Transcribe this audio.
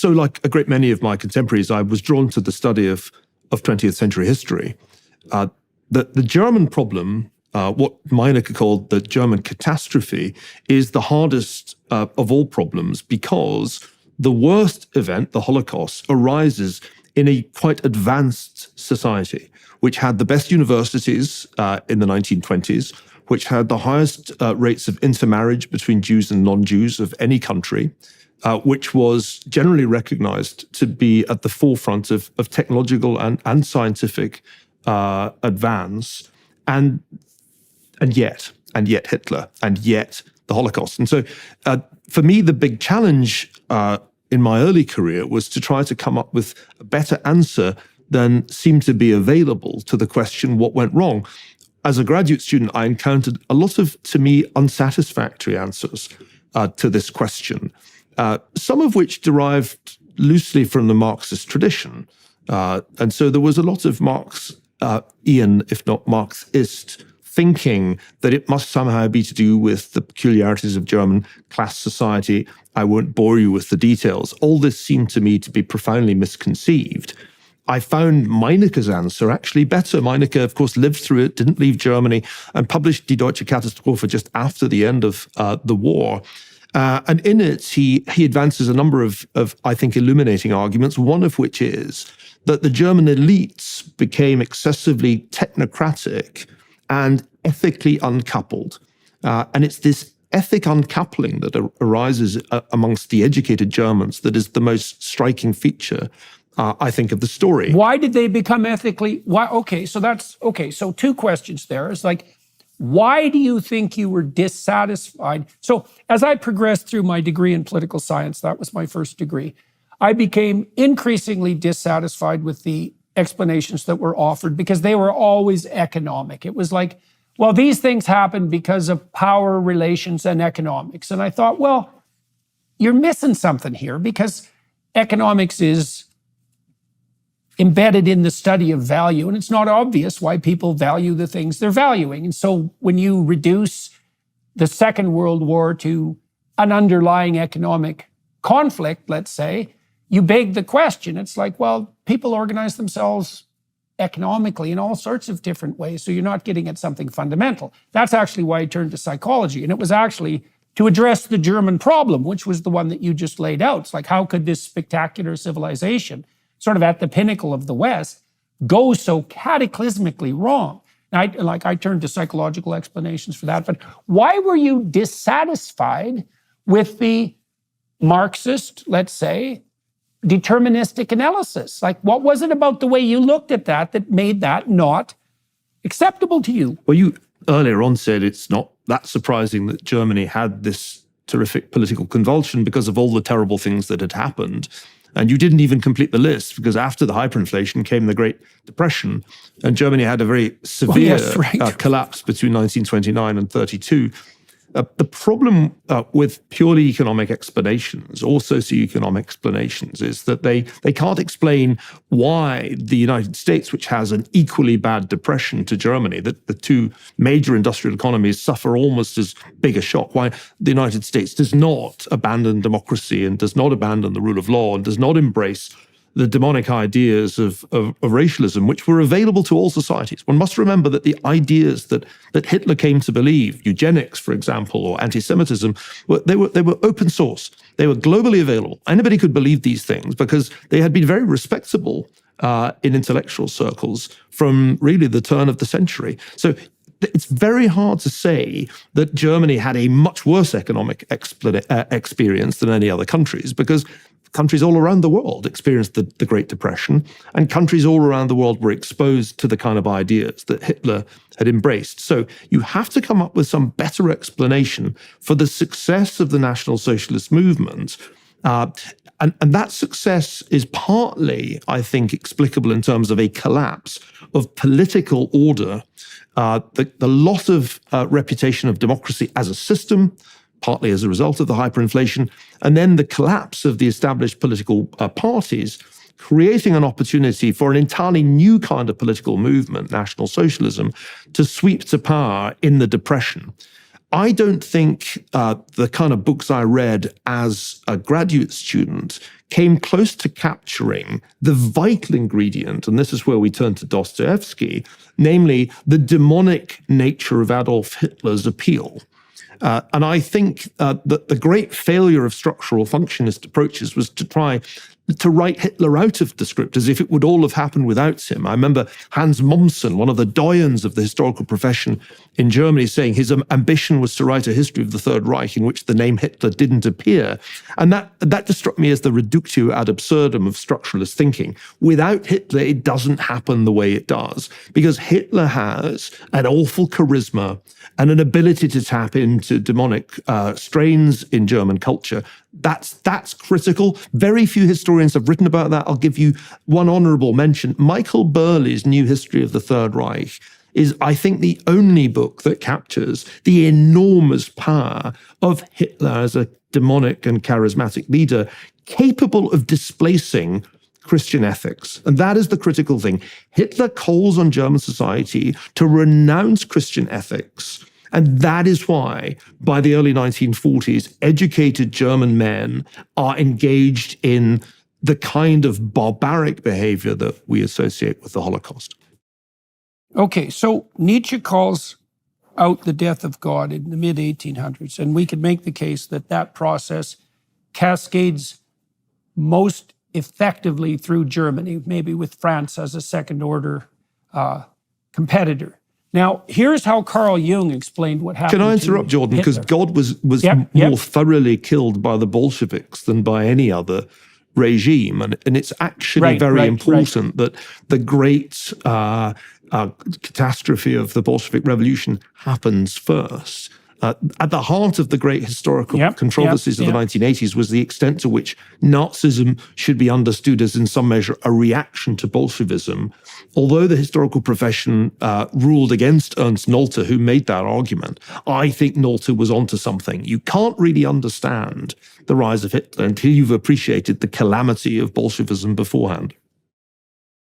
So like a great many of my contemporaries, I was drawn to the study of 20th century history. The German problem, what Meinecke called the German catastrophe, is the hardest of all problems because the worst event, the Holocaust, arises in a quite advanced society, which had the best universities in the 1920s, which had the highest rates of intermarriage between Jews and non-Jews of any country, which was generally recognized to be at the forefront of technological and scientific advance, and yet Hitler, and yet the Holocaust. And so for me, the big challenge in my early career was to try to come up with a better answer than seemed to be available to the question, what went wrong? As a graduate student, I encountered a lot of, to me, unsatisfactory answers to this question, some of which derived loosely from the Marxist tradition. And so there was a lot of Marxian, if not Marxist, thinking that it must somehow be to do with the peculiarities of German class society. I won't bore you with the details. All this seemed to me to be profoundly misconceived. I found Meinecke's answer actually better. Meinecke, of course, lived through it, didn't leave Germany, and published Die Deutsche Katastrophe just after the end of the war. And in it, he advances a number of, I think, illuminating arguments, one of which is that the German elites became excessively technocratic and ethically uncoupled. And it's this ethic uncoupling that arises amongst the educated Germans that is the most striking feature, I think, of the story. Why did they become ethically? Why? Okay, so two questions there. It's like, why do you think you were dissatisfied? So as I progressed through my degree in political science, that was my first degree, I became increasingly dissatisfied with the explanations that were offered because they were always economic. It was like, well, these things happen because of power relations and economics. And I thought, well, you're missing something here because economics is embedded in the study of value, and it's not obvious why people value the things they're valuing. And so when you reduce the Second World War to an underlying economic conflict, let's say, you beg the question. It's like, well, people organize themselves economically in all sorts of different ways, so you're not getting at something fundamental. That's actually why I turned to psychology, and it was actually to address the German problem, which was the one that you just laid out. It's like, how could this spectacular civilization, sort of at the pinnacle of the West, go so cataclysmically wrong? And I turned to psychological explanations for that. But why were you dissatisfied with the Marxist, let's say, deterministic analysis? Like, what was it about the way you looked at that made that not acceptable to you? Well, you earlier on said it's not that surprising that Germany had this terrific political convulsion because of all the terrible things that had happened. And you didn't even complete the list because after the hyperinflation came the Great Depression, and Germany had a very severe collapse between 1929 and 32. The problem with purely economic explanations or socioeconomic explanations is that they can't explain why the United States, which has an equally bad depression to Germany, that the two major industrial economies suffer almost as big a shock, why the United States does not abandon democracy and does not abandon the rule of law and does not embrace the demonic ideas of racialism, which were available to all societies. One must remember that the ideas that Hitler came to believe, eugenics, for example, or anti-Semitism, they were open source. They were globally available. Anybody could believe these things because they had been very respectable in intellectual circles from really the turn of the century. So it's very hard to say that Germany had a much worse economic experience than any other countries because countries all around the world experienced the Great Depression, and countries all around the world were exposed to the kind of ideas that Hitler had embraced. So you have to come up with some better explanation for the success of the National Socialist movement. And that success is partly, I think, explicable in terms of a collapse of political order, the loss of reputation of democracy as a system, partly as a result of the hyperinflation, and then the collapse of the established political parties, creating an opportunity for an entirely new kind of political movement, National Socialism, to sweep to power in the Depression. I don't think the kind of books I read as a graduate student came close to capturing the vital ingredient, and this is where we turn to Dostoevsky, namely the demonic nature of Adolf Hitler's appeal. And I think that the great failure of structural functionist approaches was to try to write Hitler out of the script as if it would all have happened without him. I remember Hans Mommsen, one of the doyens of the historical profession in Germany, saying his ambition was to write a history of the Third Reich in which the name Hitler didn't appear. And that just struck me as the reductio ad absurdum of structuralist thinking. Without Hitler, it doesn't happen the way it does, because Hitler has an awful charisma and an ability to tap into demonic strains in German culture. That's critical. Very few historians have written about that. I'll give you one honorable mention. Michael Burley's New History of the Third Reich is, I think, the only book that captures the enormous power of Hitler as a demonic and charismatic leader, capable of displacing Christian ethics. And that is the critical thing. Hitler calls on German society to renounce Christian ethics. And that is why, by the early 1940s, educated German men are engaged in the kind of barbaric behavior that we associate with the Holocaust. Okay, so Nietzsche calls out the death of God in the mid-1800s, and we could make the case that that process cascades most effectively through Germany, maybe with France as a second-order competitor. Now, here's how Carl Jung explained what happened. Can I interrupt, Jordan? Because God was more thoroughly killed by the Bolsheviks than by any other regime. And it's actually very important that the great catastrophe of the Bolshevik Revolution happens first. At the heart of the great historical controversies of the 1980s was the extent to which Nazism should be understood as, in some measure, a reaction to Bolshevism. Although the historical profession ruled against Ernst Nolte, who made that argument, I think Nolte was onto something. You can't really understand the rise of Hitler until you've appreciated the calamity of Bolshevism beforehand.